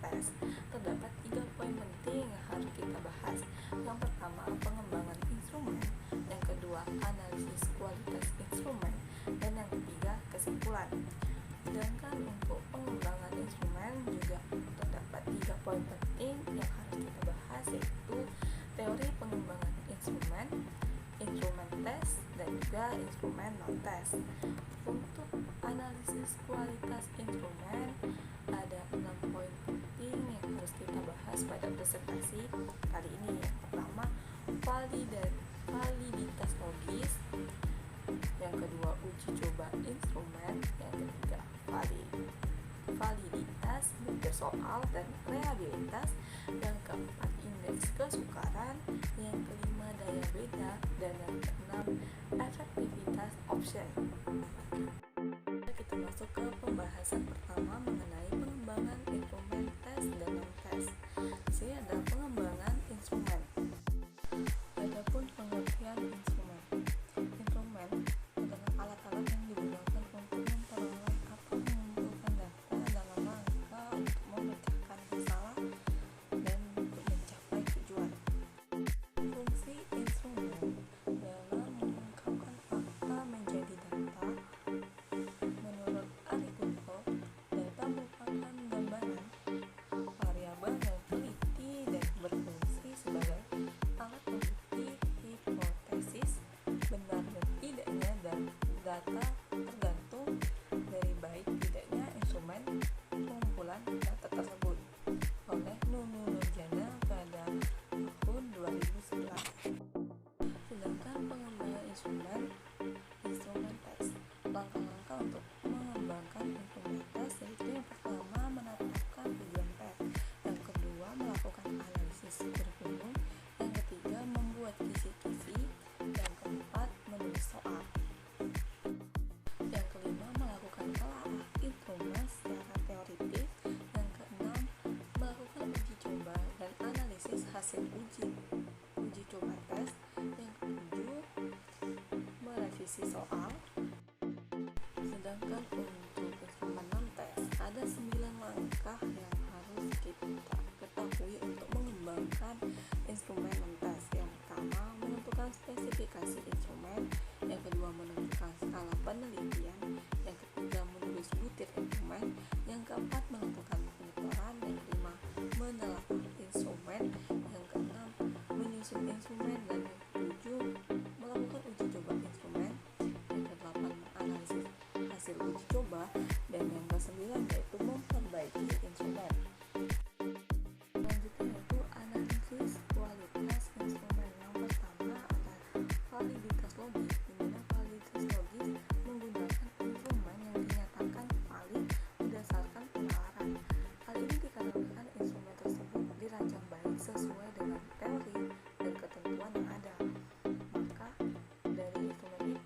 tes. Terdapat 3 poin penting yang harus kita bahas. Yang pertama, pengembangan instrumen. Yang kedua, analisis kualitas instrumen. Dan yang ketiga, kesimpulan. Sedangkan untuk pengembangan instrumen juga terdapat 3 poin penting yang harus kita bahas, yaitu teori pengembangan instrumen, instrumen tes, dan juga instrumen non-tes. Untuk analisis kualitas instrumen, ada 6 poin penting yang harus kita bahas pada presentasi kali ini. Yang pertama, validitas logis. Yang kedua, uji coba instrumen. Yang ketiga, validitas soal dan reliabilitas. Yang keempat, indeks kesukaran. Yang kelima, daya beda. Dan yang keenam, efektivitas option. Kita masuk ke pembahasan pertama mengenai pengembangan instrumen tes dan non-tes. Di sini ada pengembangan instrumen. Adapun pengertian instrumen. Instrumen adalah alat-alat yang digunakan untuk memperoleh atau mengumpulkan data dalam rangka untuk memecahkan masalah dan untuk mencapai tujuan. Fungsi instrumen dalam mengungkapkan fakta menjadi data. Menurut Aristotle, data merupakan gambaran variabel yang teliti dan berfungsi sebagai alat pembukti hipotesis benar dan tidaknya, dan data tergantung dari baik tidaknya instrumen pengumpulan data tersebut oleh Nunu Nurjana pada tahun 2011. Sedangkan pengembangan instrumen tes. Langkah-langkah untuk mengembangkan instrumen tes yaitu yang pertama, menetapkan tujuan tes. Yang kedua, melakukan analisis kurikulum. Yang ketiga, membuat kisi-kisi. Yang keempat, menulis soal. Yang kelima, melakukan telaah instrumen secara teoritis. Yang keenam, melakukan uji coba dan analisis hasil uji coba tes. Yang ketujuh, merevisi soal. Sedangkan untuk instrumen non-tes, ada 9 langkah yang harus kita ketahui untuk mengembangkan instrumen non-tes. Yang pertama, menentukan spesifikasi instrumen. Yang kedua, menentukan skala penelitian. Yang ketiga, menulis butir instrumen. Yang keempat, menentukan penyebaran. Yang kelima, menelaah instrumen. Yang keenam, menyusun instrumen. Dan yang ketujuh, melakukan uji coba instrumen. Yang kedelapan, menganalisis hasil uji coba. Dan yang kesembilan yaitu memperbaiki instrumen. Selanjutnya yaitu analisis kualitas instrumen. Yang pertama ada validitas logis, di mana validitas logis menggunakan instrumen yang dinyatakan valid berdasarkan penalaran. Hal ini dikarenakan instrumen tersebut dirancang baik sesuai dengan teori dan ketentuan yang ada. Maka dari instrumen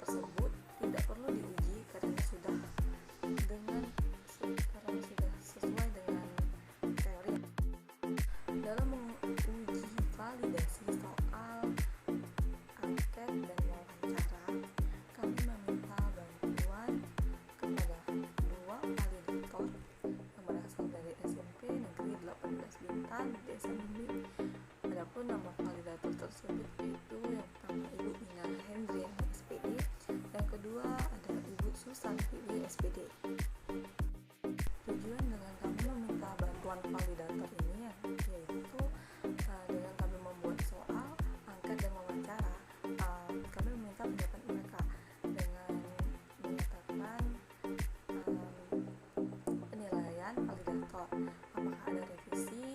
tersebut tidak perlu diuji karena sudah sesuai dengan teori. Dalam menguji validasi soal, angket, dan wawancara, kami meminta bantuan kepada 2 validator yang berasal dari SMP Negeri 18 Bintan, Desa Bimbing. Adapun nama validator tersebut yaitu yang pertama Ibu Ina Hendriana SPD, yang kedua ada Ibu Susan Fili SPD. Tujuan dengan kami meminta bantuan validator ini yaitu dengan kami membuat soal, angket, dan wawancara, kami meminta pendapat mereka dengan menyatakan penilaian validator, apakah ada revisi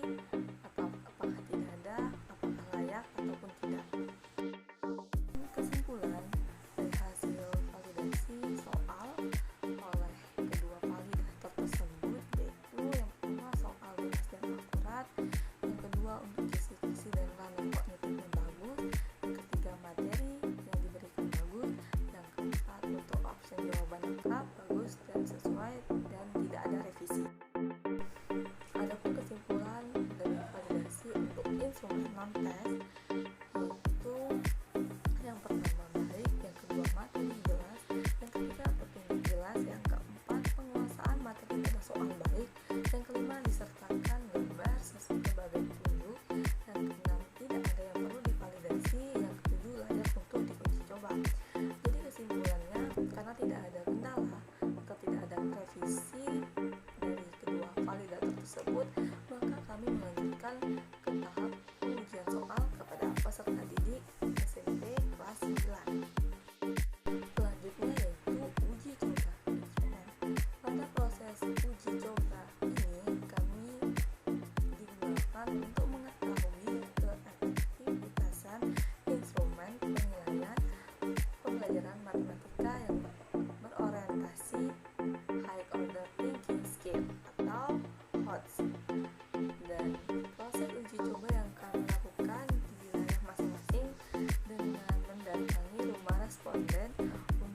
atau apakah tidak ada, apakah layak ataupun tidak. Kesimpulan dari hasil validasi soal oleh kedua validator tersebut yaitu Pada proses uji coba ini, kami digunakan untuk mengetahui keefektifitasan instrumen penilaian pembelajaran matematika yang berorientasi High Order Thinking Scale atau HOTS. Dan proses uji coba yang kami lakukan di wilayah masing-masing dengan mendatangi rumah responden untuk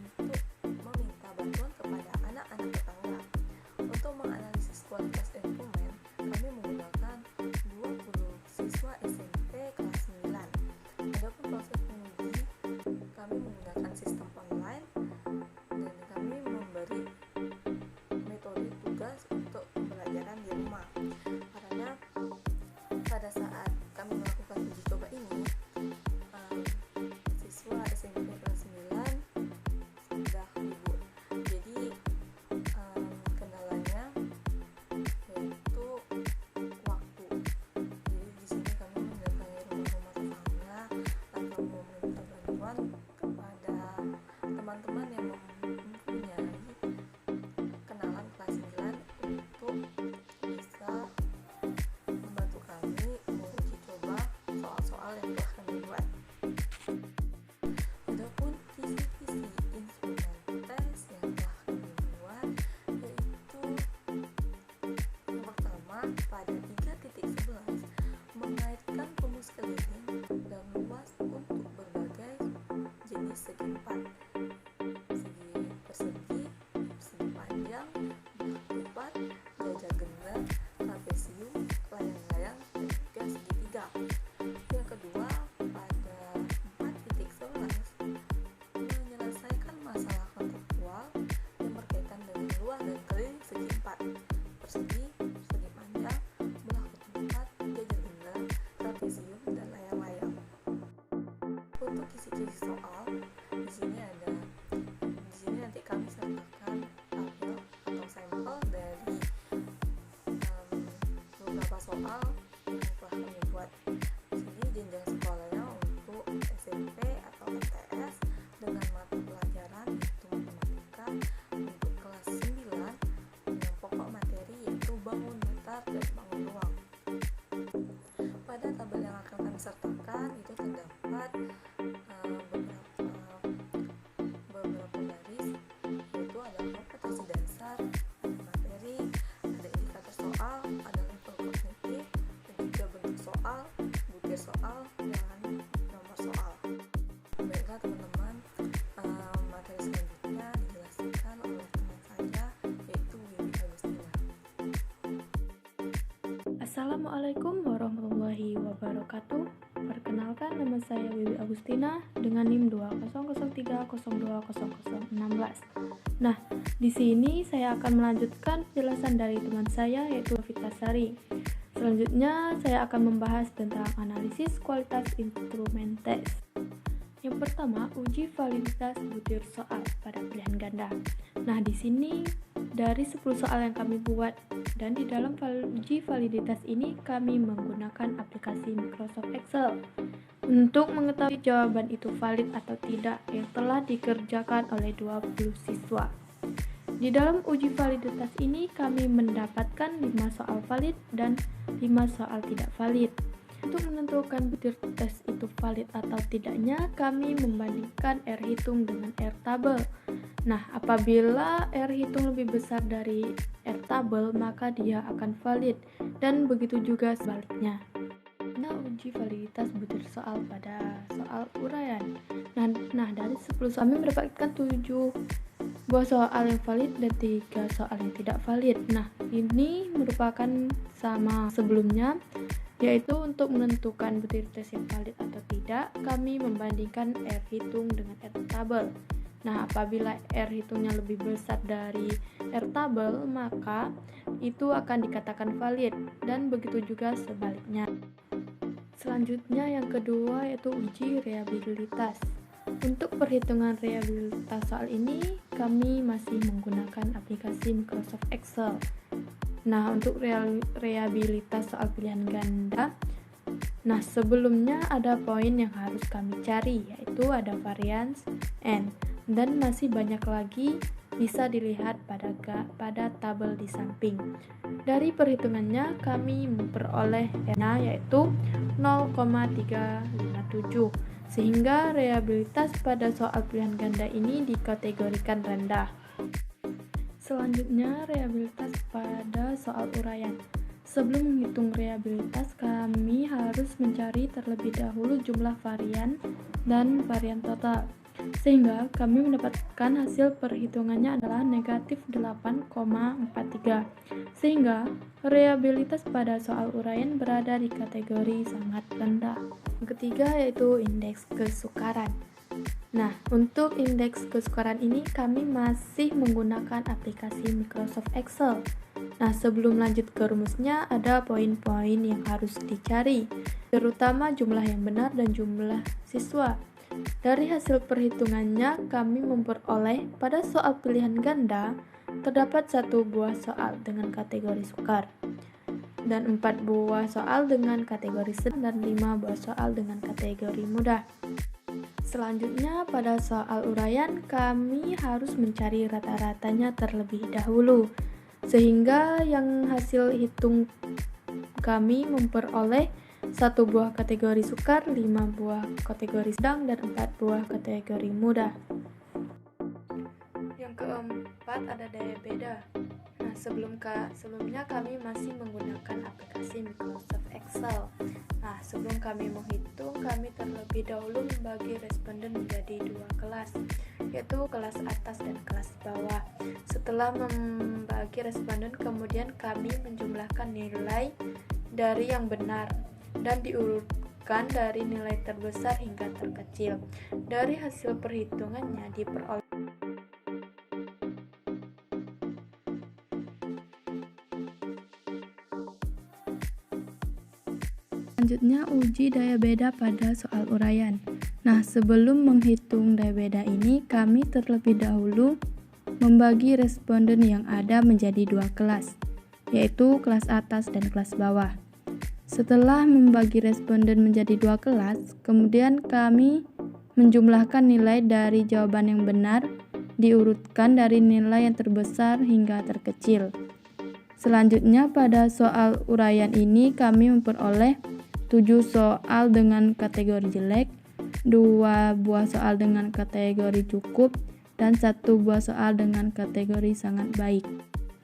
meminta bantuan kepada anak-anak tetangga. Untuk menganalisis kualitas instrumen, kami menggunakan 20 siswa SMP kelas 9. Adapun proses penguji, kami menggunakan sistem online dan kami memberi metode tugas untuk pembelajaran di rumah. Karena pada saat kami melakukan uji coba ini, siswa SMP kelas 9 sudah libur. Jadi kendalanya yaitu waktu. Jadi di sini kami mendatangi rumah-rumah tetangga atau meminta bantuan kepada teman-teman yang mempunyai kenalan kelas 9 untuk bisa membantu kami menguji coba soal-soal yang telah kami buat. Adapun kisi-kisi instrumen tes yang telah kami buat yaitu yang pertama, pada 3.11 mengaitkan rumus keliling dan luas untuk berbagai jenis segi empat: segi persegi, segi panjang, bulat lipat, jajak genda, trapesium, layang-layang, dan juga segitiga. Yang kedua, pada 4.11 menyelesaikan masalah konseptual yang berkaitan dengan luas dan keliling segi empat: persegi, segi panjang, bulat lipat, jajak genda, trapesium, dan layang-layang. Untuk kisi-kisi soal, di sini nanti kami sertakan tabel atau sampel dari beberapa soal yang telah kami buat. Di sini jenjang sekolahnya untuk SMP atau MTS dengan mata pelajaran yaitu matematika untuk kelas 9 dengan pokok materi yaitu bangun datar dan bangun ruang. Pada tabel yang akan kami sertakan itu terdapat beberapa baris, yaitu ada kompetensi dasar, ada materi, ada indikator soal, ada level kognitif, dan juga bentuk soal, butir soal, dan nomor soal. Baiklah teman-teman, materi selanjutnya dijelaskan oleh teman saya yaitu Wiwi Agustina. Assalamualaikum warahmatullahi wabarakatuh. Perkenalkan, nama saya Wiwi Agustina dengan NIM 2003020016. Nah, di sini saya akan melanjutkan penjelasan dari teman saya yaitu Vita Sari. Selanjutnya saya akan membahas tentang analisis kualitas instrumen tes. Yang pertama, uji validitas butir soal pada pilihan ganda. Nah, di sini dari 10 soal yang kami buat, dan di dalam uji validitas ini kami menggunakan aplikasi Microsoft Excel untuk mengetahui jawaban itu valid atau tidak yang telah dikerjakan oleh 20 siswa. Di dalam uji validitas ini kami mendapatkan 5 soal valid dan 5 soal tidak valid. Untuk menentukan butir tes itu valid atau tidaknya, kami membandingkan R hitung dengan R tabel. Nah, apabila R hitung lebih besar dari R tabel, maka dia akan valid, dan begitu juga sebaliknya. Nah, uji validitas butir soal pada soal uraian. Nah, dari 10 soal kami mendapatkan 7 buah soal yang valid dan 3 soal yang tidak valid. Nah, ini merupakan sama sebelumnya, yaitu untuk menentukan butir tes yang valid atau tidak, kami membandingkan R hitung dengan R tabel. Nah, apabila R hitungnya lebih besar dari R tabel, maka itu akan dikatakan valid, dan begitu juga sebaliknya. Selanjutnya yang kedua yaitu uji reliabilitas. Untuk perhitungan reliabilitas soal ini, kami masih menggunakan aplikasi Microsoft Excel. Nah, untuk reliabilitas soal pilihan ganda, nah sebelumnya ada poin yang harus kami cari, yaitu ada varians N, dan masih banyak lagi bisa dilihat pada tabel di samping. Dari perhitungannya kami memperoleh R-nya yaitu 0,357, sehingga reliabilitas pada soal pilihan ganda ini dikategorikan rendah. Selanjutnya, reliabilitas pada soal uraian. Sebelum menghitung reliabilitas, kami harus mencari terlebih dahulu jumlah varian dan varian total, sehingga kami mendapatkan hasil perhitungannya adalah negatif 8,43, sehingga reliabilitas pada soal uraian berada di kategori sangat rendah. Yang ketiga yaitu indeks kesukaran. Nah, untuk indeks kesukaran ini kami masih menggunakan aplikasi Microsoft Excel. Nah, sebelum lanjut ke rumusnya, ada poin-poin yang harus dicari, terutama jumlah yang benar dan jumlah siswa. Dari hasil perhitungannya, kami memperoleh pada soal pilihan ganda, terdapat 1 buah soal dengan kategori sukar, dan 4 buah soal dengan kategori sedang, dan 5 buah soal dengan kategori mudah. Selanjutnya, pada soal uraian, kami harus mencari rata-ratanya terlebih dahulu, sehingga yang hasil hitung kami memperoleh 1 buah kategori sukar, 5 buah kategori sedang, dan 4 buah kategori mudah. Yang keempat ada daya beda. Nah, sebelumnya kami masih menggunakan aplikasi Microsoft Excel. Nah, sebelum kami menghitung, kami terlebih dahulu membagi responden menjadi 2 kelas, yaitu kelas atas dan kelas bawah. Setelah membagi responden, kemudian kami menjumlahkan nilai dari yang benar dan diurutkan dari nilai terbesar hingga terkecil. Dari hasil perhitungannya diperoleh Selanjutnya, uji daya beda pada soal uraian. Nah, sebelum menghitung daya beda ini, kami terlebih dahulu membagi responden yang ada menjadi 2 kelas, yaitu kelas atas dan kelas bawah. Setelah membagi responden menjadi 2 kelas, kemudian kami menjumlahkan nilai dari jawaban yang benar, diurutkan dari nilai yang terbesar hingga terkecil. Selanjutnya, pada soal uraian ini kami memperoleh 7 soal dengan kategori jelek, 2 buah soal dengan kategori cukup, dan 1 buah soal dengan kategori sangat baik.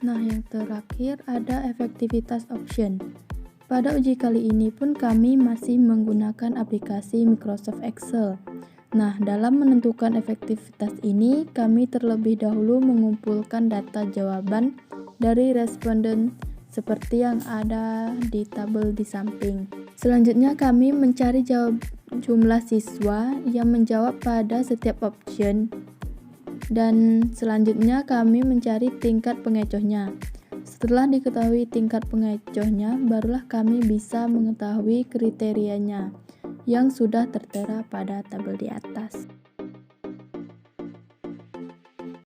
Nah, yang terakhir ada efektivitas option. Pada uji kali ini pun kami masih menggunakan aplikasi Microsoft Excel. Nah, dalam menentukan efektivitas ini, kami terlebih dahulu mengumpulkan data jawaban dari responden seperti yang ada di tabel di samping. Selanjutnya kami mencari jumlah siswa yang menjawab pada setiap option, dan selanjutnya kami mencari tingkat pengecohnya. Setelah diketahui tingkat pengecohnya, barulah kami bisa mengetahui kriterianya yang sudah tertera pada tabel di atas.